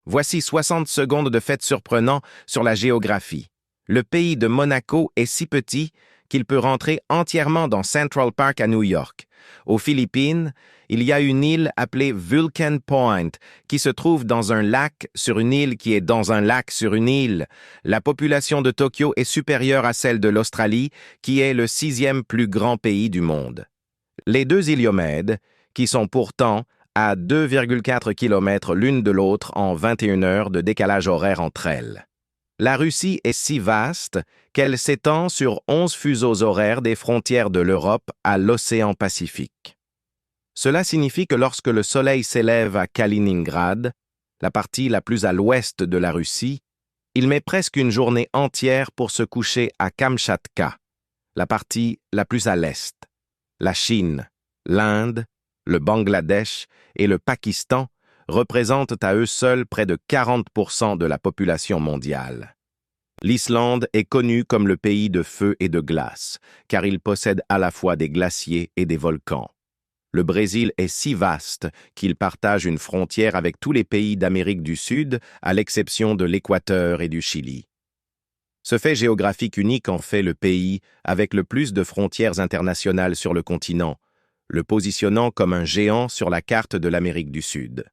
Voici 60 secondes de faits surprenants sur la géographie. Le pays de Monaco est si petit qu'il peut rentrer entièrement dans Central Park à New York. Aux Philippines, il y a une île appelée Vulcan Point qui se trouve dans un lac sur une île qui est dans un lac sur une île. La population de Tokyo est supérieure à celle de l'Australie, qui est le 6e plus grand pays du monde. Les deux Iliomèdes, qui sont pourtant à 2,4 km l'une de l'autre en 21 heures de décalage horaire entre elles. La Russie est si vaste qu'elle s'étend sur 11 fuseaux horaires des frontières de l'Europe à l'océan Pacifique. Cela signifie que lorsque le soleil s'élève à Kaliningrad, la partie la plus à l'ouest de la Russie, il met presque une journée entière pour se coucher à Kamchatka, la partie la plus à l'est. La Chine, l'Inde, le Bangladesh et le Pakistan représentent à eux seuls près de 40% de la population mondiale. L'Islande est connue comme le pays de feu et de glace, car il possède à la fois des glaciers et des volcans. Le Brésil est si vaste qu'il partage une frontière avec tous les pays d'Amérique du Sud, à l'exception de l'Équateur et du Chili. Ce fait géographique unique en fait le pays avec le plus de frontières internationales sur le continent, le positionnant comme un géant sur la carte de l'Amérique du Sud.